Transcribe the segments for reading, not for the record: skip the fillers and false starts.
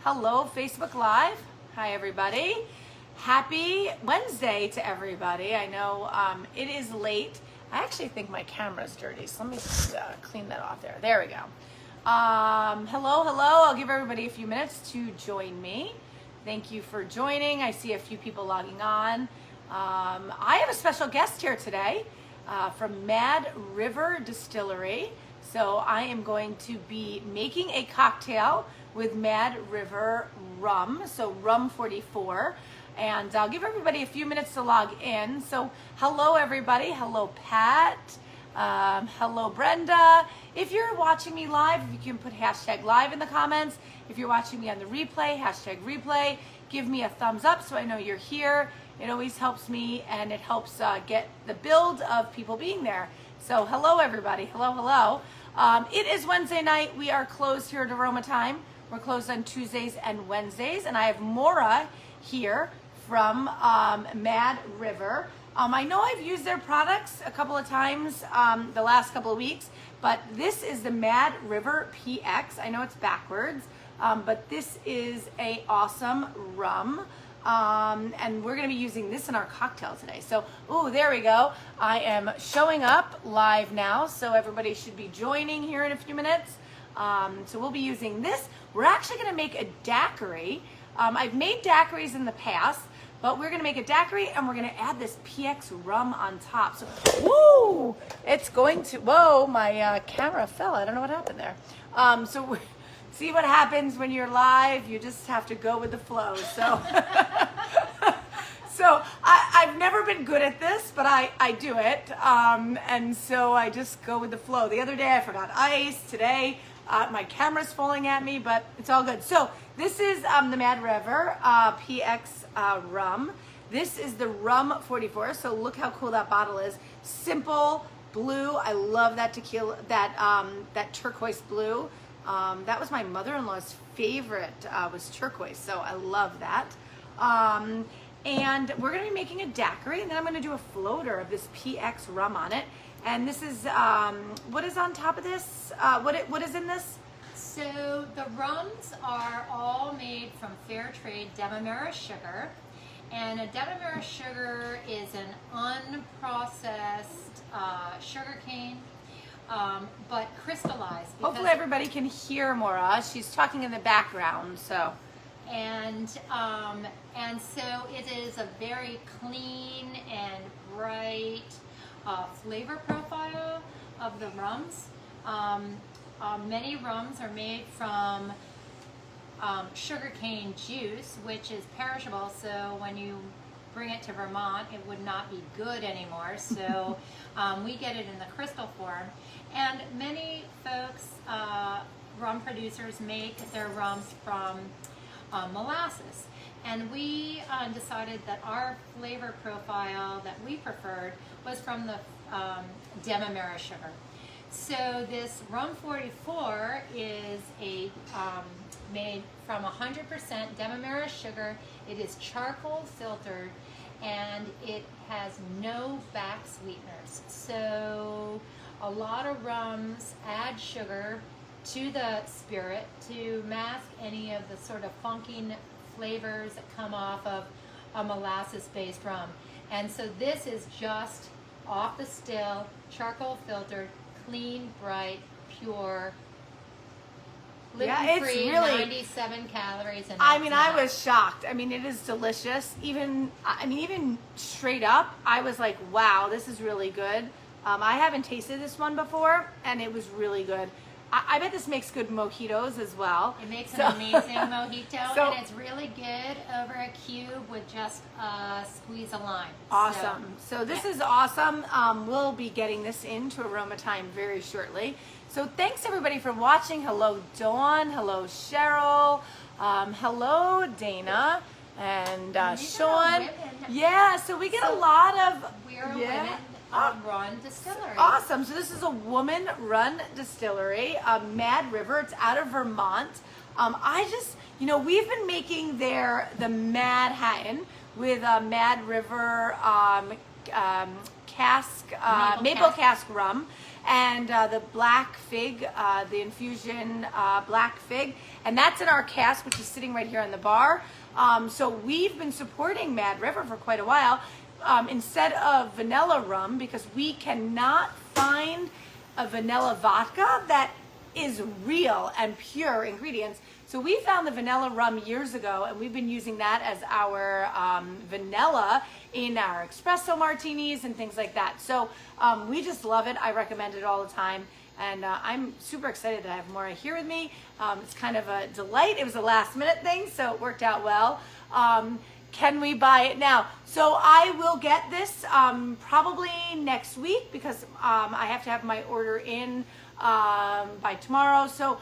Hello, Facebook Live. Hi, everybody. Happy Wednesday to everybody. I know it is late. I actually think my camera's dirty, so let me just clean that off there. There we go. Hello. I'll give everybody a few minutes to join me. Thank you for joining. I see a few people logging on. I have a special guest here today from Mad River Distillery. So I am going to be making a cocktail with Mad River rum, so rum 44. And I'll give everybody a few minutes to log in. So hello everybody, hello Pat, hello Brenda. If you're watching me live, you can put hashtag live in the comments. If you're watching me on the replay, hashtag replay. Give me a thumbs up so I know you're here. It always helps me and it helps get the build of people being there. So hello everybody, hello. It is Wednesday night. We are closed here at Aroma Time. We're closed on Tuesdays and Wednesdays, and I have Maura here from Mad River. I know I've used their products a couple of times the last couple of weeks, but this is the Mad River PX. I know it's backwards, but this is a awesome rum. And we're going to be using this in our cocktail today. So, there we go. I am showing up live now, so everybody should be joining here in a few minutes. So we'll be using this. We're actually going to make a daiquiri. I've made daiquiris in the past, but we're going to make a daiquiri and we're going to add this PX rum on top. So, woo! It's going to, whoa, my camera fell. I don't know what happened there. See what happens when you're live. You just have to go with the flow. So, I've never been good at this, but I do it. And so I just go with the flow. The other day I forgot ice. Today my camera's falling at me, but it's all good. So this is the Mad River PX rum. This is the rum 44. So look how cool that bottle is. Simple blue. I love that tequila. That turquoise blue. That was my mother-in-law's favorite, was turquoise, so I love that. And we're going to be making a daiquiri, and then I'm going to do a floater of this PX rum on it. And this is, what is on top of this? What is in this? So the rums are all made from fair trade Demerara sugar. And a Demerara sugar is an unprocessed sugar cane. But crystallized. Hopefully everybody can hear Maura. She's talking in the background, so. And so it is a very clean and bright flavor profile of the rums. Many rums are made from sugarcane juice, which is perishable, so when you bring it to Vermont, it would not be good anymore. So we get it in the crystal form. And many folks, rum producers, make their rums from molasses. And we decided that our flavor profile that we preferred was from the Demerara sugar. So this rum 44 is made from 100% Demerara sugar. It is charcoal filtered, and it has no back sweeteners. So a lot of rums add sugar to the spirit to mask any of the sort of funky flavors that come off of a molasses-based rum. And so this is just off the still, charcoal filtered, clean, bright, pure, gluten-free, really 97 calories. And I was shocked. I mean, it is delicious. Even straight up, I was like, wow, this is really good. I haven't tasted this one before, and it was really good. I bet this makes good mojitos as well. It makes an amazing mojito, and it's really good over a cube with just a squeeze of lime. Awesome. So this is awesome. We'll be getting this into Aroma Time very shortly. So thanks everybody for watching. Hello Dawn. Hello Cheryl. Hello Dana. And Sean. Yeah, so we get a lot of... We're a women-run distillery. Awesome. So this is a woman-run distillery, Mad River. It's out of Vermont. We've been making the Mad Hatton with Mad River cask, maple cask rum, and the black fig, the infusion black fig, and that's in our cask, which is sitting right here on the bar. So we've been supporting Mad River for quite a while. Instead of vanilla rum, because we cannot find a vanilla vodka that is real and pure ingredients. So we found the vanilla rum years ago, and we've been using that as our vanilla in our espresso martinis and things like that. So we just love it. I recommend it all the time. And I'm super excited to have Maura here with me. It's kind of a delight. It was a last minute thing, so it worked out well. Can we buy it now? So I will get this probably next week, because I have to have my order in by tomorrow. So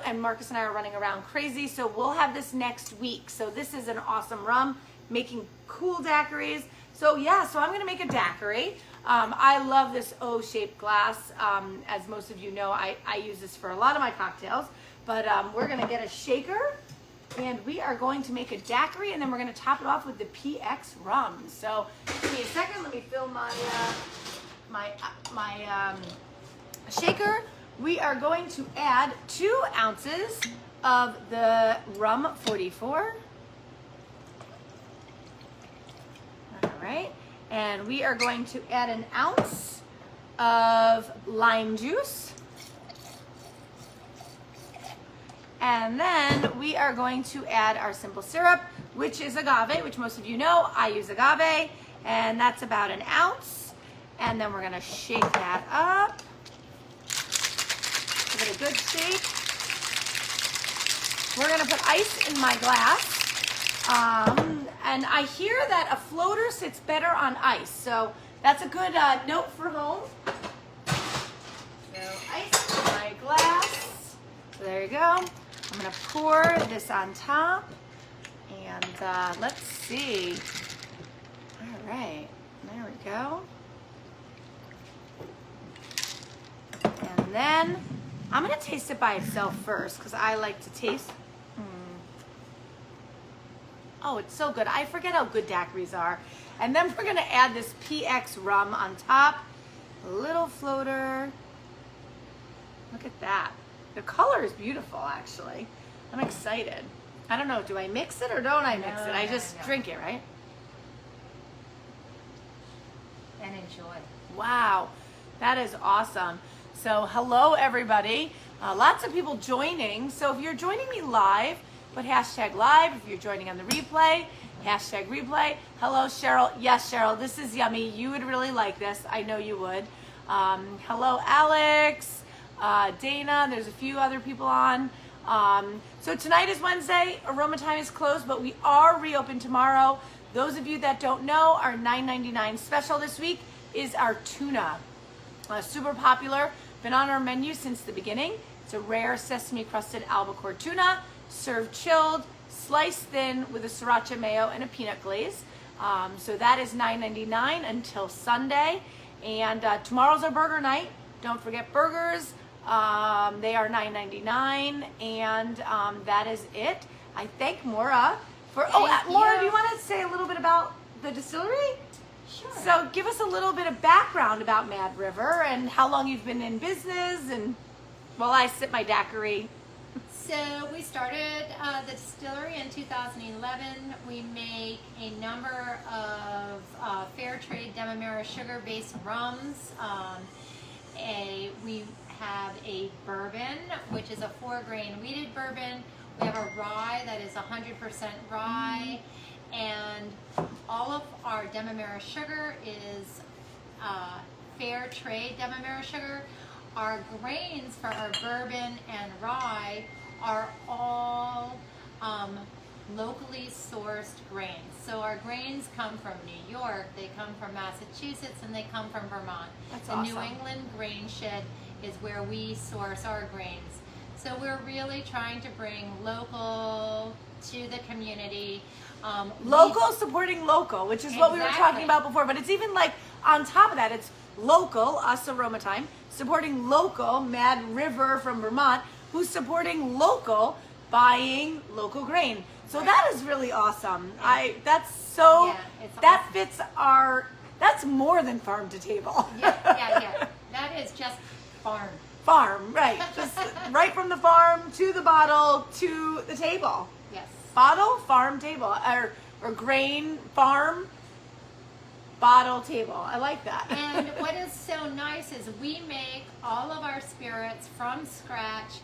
and Marcus and I are running around crazy, so we'll have this next week. So this is an awesome rum, making cool daiquiris. So yeah, so I'm gonna make a daiquiri. I love this O-shaped glass. As most of you know, I use this for a lot of my cocktails, but we're gonna get a shaker, and we are going to make a daiquiri, and then we're gonna top it off with the PX rum. So give me a second, let me fill my shaker. We are going to add 2 ounces of the rum 44. All right, and we are going to add an ounce of lime juice. And then we are going to add our simple syrup, which is agave, which most of you know. I use agave, and that's about an ounce. And then we're gonna shake that up. Give it a good shake. We're gonna put ice in my glass. And I hear that a floater sits better on ice, so that's a good note for home. So ice in my glass. So there you go. I'm gonna pour this on top, and let's see. All right, there we go. And then I'm gonna taste it by itself first, because I like to taste. Oh, it's so good. I forget how good daiquiris are. And then we're gonna add this PX rum on top. A little floater. Look at that. The color is beautiful, actually. I'm excited. I don't know, do I mix it or don't I mix it? I just drink it, right? And enjoy. Wow, that is awesome. So hello, everybody. Lots of people joining. So if you're joining me live, put hashtag live. If you're joining on the replay, hashtag replay. Hello, Cheryl. Yes, Cheryl, this is yummy. You would really like this. I know you would. Hello, Alex, Dana. There's a few other people on. So tonight is Wednesday. Aroma Time is closed, but we are reopened tomorrow. Those of you that don't know, our $9.99 special this week is our tuna. Super popular. Been on our menu since the beginning. It's a rare sesame crusted albacore tuna, served chilled, sliced thin with a sriracha mayo and a peanut glaze. So that is $9.99 until Sunday. And tomorrow's our burger night. Don't forget burgers. They are $9.99, and that is it. I thank Maura for. Maura, do you want to say a little bit about the distillery? Sure. So give us a little bit of background about Mad River and how long you've been in business, and while I sip my daiquiri. So we started the distillery in 2011. We make a number of fair trade Demerara sugar-based rums. We have a bourbon, which is a 4-grain wheated bourbon. We have a rye that is 100% rye. And all of our Demerara sugar is fair trade Demerara sugar. Our grains for our bourbon and rye are all locally sourced grains. So our grains come from New York, they come from Massachusetts, and they come from Vermont. That's the awesome. New England grain shed is where we source our grains. So we're really trying to bring local to the community. Local supporting local, which is what we were talking about before, but it's even like on top of that, it's local, us Aroma Time, supporting local, Mad River from Vermont, who's supporting local, buying local grain. So that is really awesome. That awesome. fits That's more than farm to table. Yeah. That is just farm. Farm, right. Just right from the farm to the bottle to the table. Yes. Bottle, farm, table. Or grain, farm, bottle, table. I like that. And what is so nice is we make all of our spirits from scratch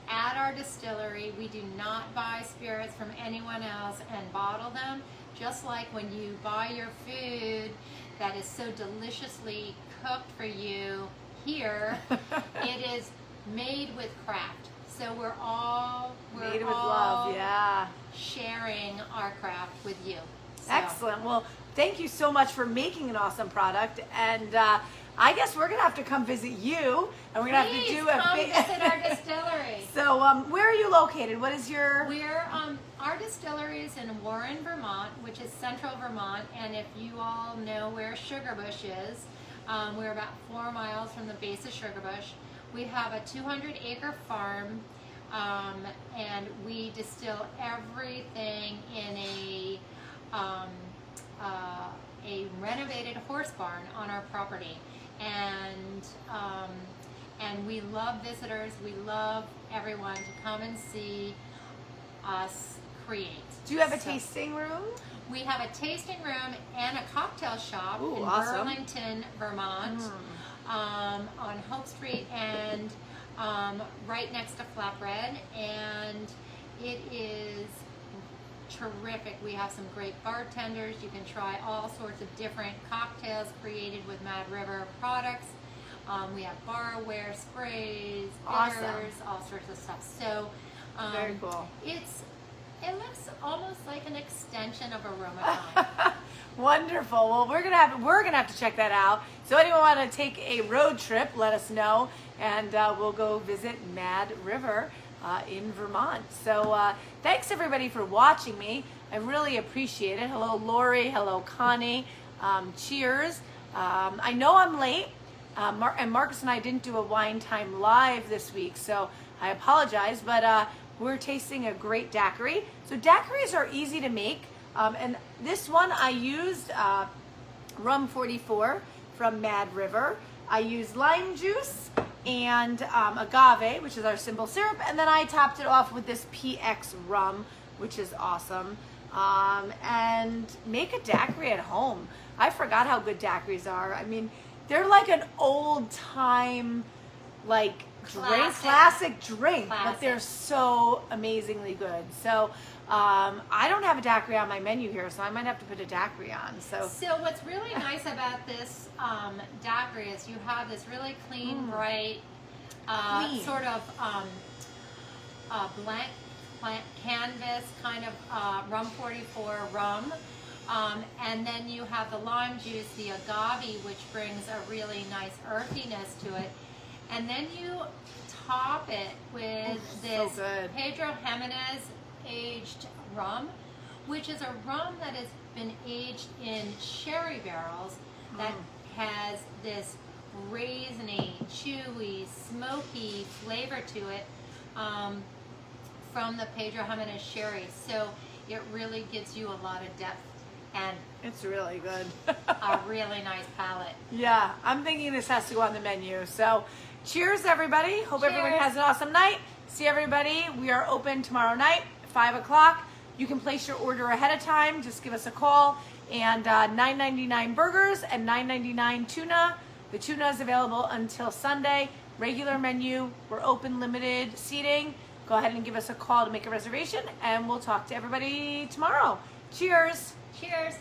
at our distillery. We do not buy spirits from anyone else and bottle them. Just like when you buy your food that is so deliciously cooked for you here, it is made with craft. So we're all made with love, yeah. sharing our craft with you. So. Excellent. Well, thank you so much for making an awesome product, and I guess we're gonna have to come visit you, and we're gonna have to do a big visit our distillery. So, where are you located? What is your? We're our distillery is in Warren, Vermont, which is central Vermont, and if you all know where Sugarbush is, we're about 4 miles from the base of Sugarbush. We have a 200-acre farm, and we distill everything in a renovated horse barn on our property, and we love visitors. We love everyone to come and see us create. Do you have a tasting room? We have a tasting room and a cocktail shop in awesome. Burlington, Vermont, on Hope Street, and right next to Flatbread, and it is terrific. We have some great bartenders. You can try all sorts of different cocktails created with Mad River products. We have barware, sprays, bitters, all sorts of stuff. So very cool. It looks almost like an extension of Aromatime. Wonderful. Well, we're gonna have to check that out. So anyone want to take a road trip, let us know, and we'll go visit Mad River in Vermont. So thanks everybody for watching me. I really appreciate it. Hello Lori, hello Connie. Cheers. I know I'm late, and Marcus and I didn't do a Wine Time live this week, so I apologize, but we're tasting a great daiquiri. So daiquiris are easy to make, and this one I used rum 44 from Mad River. I used lime juice and agave, which is our simple syrup, and then I topped it off with this PX rum, which is awesome. And make a daiquiri at home. I forgot how good daiquiris are. I mean, they're like an old time, like classic drink, but they're so amazingly good. So I don't have a daiquiri on my menu here, so I might have to put a daiquiri on. So what's really nice about this daiquiri is you have this really clean, bright, sort of blank canvas kind of rum 44 rum. And then you have the lime juice, the agave, which brings a really nice earthiness to it. And then you top it with this Pedro Jimenez aged rum, which is a rum that has been aged in sherry barrels that has this raisiny, chewy, smoky flavor to it from the Pedro Jimenez sherry. So it really gives you a lot of depth. And it's really good. A really nice palate. Yeah, I'm thinking this has to go on the menu. So cheers, everybody. Hope everyone has an awesome night. See everybody. We are open tomorrow night, 5 o'clock. You can place your order ahead of time. Just give us a call. And $9.99 burgers and $9.99 tuna. The tuna is available until Sunday. Regular menu. We're open, limited seating. Go ahead and give us a call to make a reservation. And we'll talk to everybody tomorrow. Cheers. Cheers.